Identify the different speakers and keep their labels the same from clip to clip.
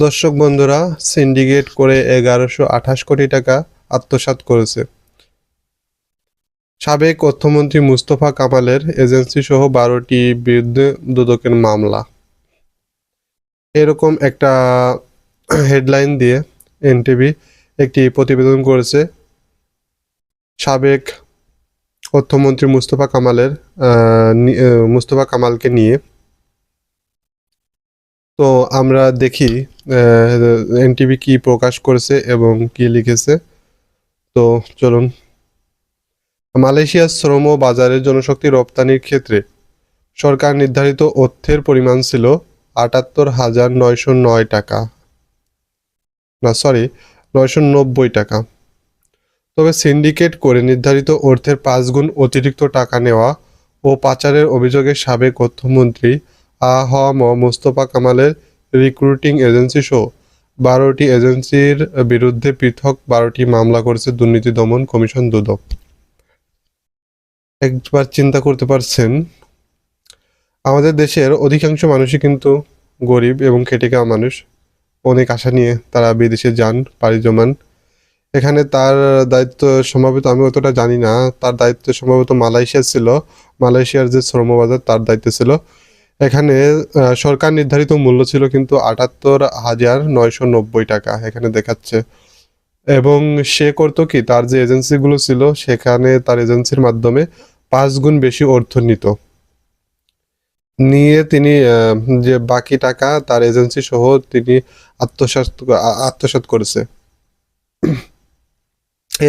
Speaker 1: দর্শক বন্ধুরা, সিন্ডিকেট করে 1128 কোটি টাকা আত্মসাৎ করেছে সাবেক অর্থমন্ত্রী মুস্তফা কামালের এজেন্সি সহ 12টি বিরুদ্ধে দুদকের মামলা। এরকম একটা হেডলাইন দিয়ে এনটিভি একটি প্রতিবেদন করেছে সাবেক অর্থমন্ত্রী মুস্তফা কামালকে নিয়ে। তো আমরা দেখি এনটিভি কি প্রকাশ করেছে এবং কি লিখেছে। তো চলুন। মালয়েশিয়ার শ্রম বাজারে জনশক্তি রপ্তানির ক্ষেত্রে সরকার নির্ধারিত অর্থের পরিমাণ ছিল ৭৮,৯০৯ টাকা, ৯৯০ টাকা। তবে সিন্ডিকেট করে নির্ধারিত অর্থের ৫ গুণ অতিরিক্ত টাকা নেওয়া ও পাচারের অভিযোগে সাবেক অর্থমন্ত্রী আ.হ.ম মুস্তফা কামালের রিক্রুটিং এজেন্সি সহ 12টি এজেন্সির বিরুদ্ধে পৃথক 12টি মামলা করেছে দুর্নীতি দমন কমিশন দুদক। একবার চিন্তা করতে পারছেন, আমাদের দেশের অধিকাংশ মানুষই কিন্তু গরিব এবং খেটে খাওয়া মানুষ। অনেক আশা নিয়ে তারা বিদেশে যান, পাড়ি জমান। এখানে তার দায়িত্ব সম্ভবত, আমি অতটা জানি না, তার দায়িত্ব সম্ভবত মালয়েশিয়া ছিল। মালয়েশিয়ার যে শ্রমবাজার তার দায়িত্ব ছিল। এখানে সরকার নির্ধারিত মূল্য ছিল কিন্তু ৭৮,৯৯০ টাকা এখানে দেখাচ্ছে। এবং সে করতো কি, তার যে এজেন্সিগুলো ছিল সেখানে তার এজেন্সির মাধ্যমে ৫ গুণ বেশি অর্থ নিয়ে তিনি যে বাকি টাকা তার এজেন্সি সহ তিনি আত্মসাৎ করেছে।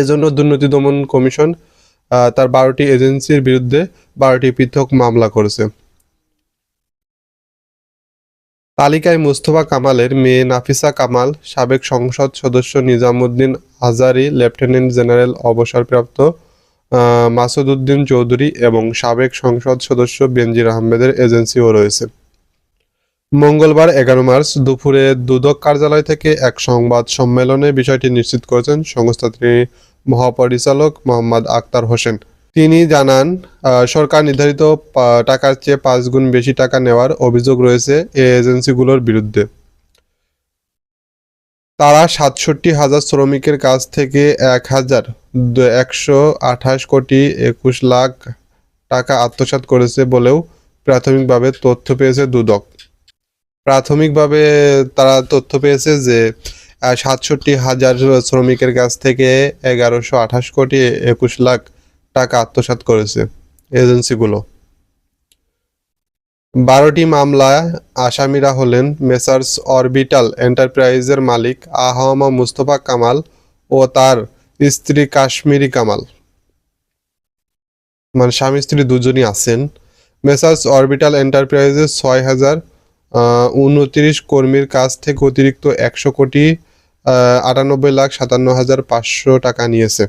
Speaker 1: এজন্য দুর্নীতি দমন কমিশন তার 12টি এজেন্সির বিরুদ্ধে 12টি পৃথক মামলা করেছে। তালিকায় মুস্তফা কামালের মেয়ে নাফিসা কামাল, সাবেক সংসদ সদস্য নিজামুদ্দিন আজারি, লেফটেন্যান্ট জেনারেল অবসরপ্রাপ্ত মাসুদ উদ্দিন চৌধুরী এবং সাবেক সংসদ সদস্য বেনজির আহমেদের এজেন্সিও রয়েছে। মঙ্গলবার 11 মার্চ দুপুরে দুদক কার্যালয় থেকে এক সংবাদ সম্মেলনে বিষয়টি নিশ্চিত করেছেন সংস্থাটির মহাপরিচালক মোহাম্মদ আক্তার হোসেন। তিনি জানান, সরকার নির্ধারিত টাকার চেয়ে ৫ গুণ বেশি টাকা নেওয়ার অভিযোগ রয়েছে এই এজেন্সিগুলোর বিরুদ্ধে। তারা ৬৭,০০০ শ্রমিকের কাছ থেকে ১,১২৮,২১,২,০০,০০০ টাকা আত্মসাৎ করেছে বলেও প্রাথমিকভাবে তথ্য পেয়েছে দুদক। প্রাথমিকভাবে তারা তথ্য পেয়েছে যে ৬৭,০০০ শ্রমিকের কাছ থেকে ১১২৮,২১,০০,০০০ টাকা আত্মসাৎ করেছে এজেন্সিগুলো। 12টি মামলায় আসামিরা হলেন মেসার্স অরবিটাল এন্টারপ্রাইজের মালিক আ.হ.ম মুস্তফা কামাল ও তার স্ত্রী কাশ্মীরি কামাল, মানে স্বামী স্ত্রী দুজনই আছেন। মেসার্স অরবিটাল এন্টারপ্রাইজের ৬,০২৯ কর্মীর কাছ থেকে অতিরিক্ত ১০০,৯৮,৫৭,৫০০ টাকা নিয়েছে।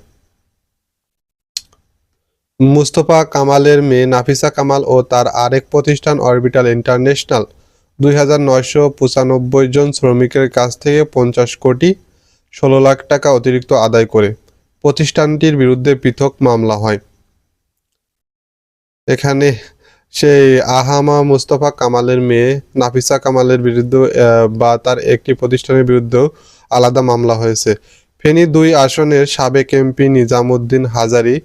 Speaker 1: মুস্তফা কামালের মেয়ে নাফিসা কামাল ও তার আরেক প্রতিষ্ঠান অরবিটাল ইন্টারন্যাশনাল ২,৯৯৫ জন শ্রমিকের কাছ থেকে ৫০,১৬,০০,০০০ টাকা অতিরিক্ত আদায় করে প্রতিষ্ঠানটির বিরুদ্ধে পৃথক মামলা হয়। এখানে সেই আ.হ.ম মুস্তফা কামালের মেয়ে নাফিসা কামালের বিরুদ্ধে বা তার একটি প্রতিষ্ঠানের বিরুদ্ধেও আলাদা মামলা হয়েছে। ফেনী ২ আসনের সাবেক এমপি নিজামুদ্দিন হাজারি,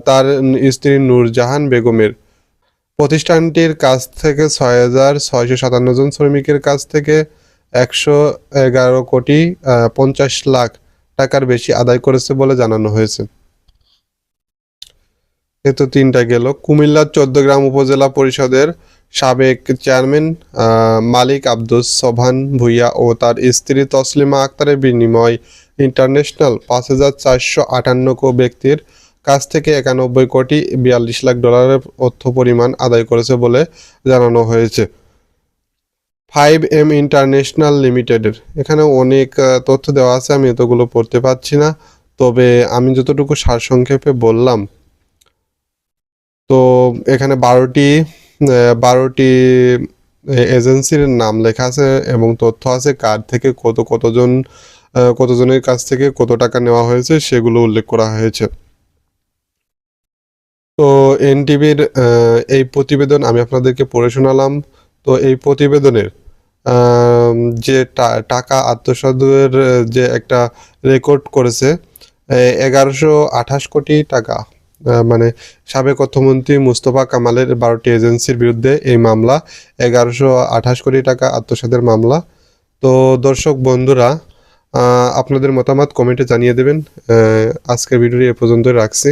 Speaker 1: তার স্ত্রী নূরজাহান বেগমের প্রতিষ্ঠানটির কাছ থেকে ৬,৬৫৭ জন শ্রমিকের কাছ থেকে ১১,৫০,০০,০০০ টাকার বেশি আদায় করেছে বলে জানানো হয়েছে। এ তো 3টা গেল। কুমিল্লার ১৪গ্রাম উপজেলা পরিষদের সাবেক চেয়ারম্যান মালিক আব্দুস সোবহান ভূঁইয়া ও তার স্ত্রী তসলিমা আক্তারের বিনিময় ইন্টারন্যাশনাল ৫,৪৫৮ ব্যক্তির কাছ থেকে ৯১,৪২,০০,০০০ অর্থ পরিমাণ আদায় করেছে বলে জানানো হয়েছে। 5M ইন্টারন্যাশনাল লিমিটেডের এখানে অনেক তথ্য দেওয়া আছে, আমি এতগুলো পড়তে পারছি না, তবে আমি যতটুকু সারসংক্ষেপে বললাম। তো এখানে 12টি এজেন্সির নাম লেখা আছে এবং তথ্য আছে কার থেকে কতজনের কাছ থেকে কত টাকা নেওয়া হয়েছে সেগুলো উল্লেখ করা হয়েছে। তো এনটিভির এই প্রতিবেদন আমি আপনাদেরকে পড়ে শোনালাম। তো এই প্রতিবেদনের আম, যে টাকা আত্মসাতের যে একটা রেকর্ড করেছে 1128 কোটি টাকা, মানে সাবেক অর্থমন্ত্রী মুস্তফা কামালের 12টি এজেন্সির বিরুদ্ধে এই মামলা, 1128 কোটি টাকা আত্মসাতের মামলা। তো দর্শক বন্ধুরা, আপনাদের মতামত কমেন্টে জানিয়ে দেবেন। আজকের ভিডিওটি এ পর্যন্তই রাখছি।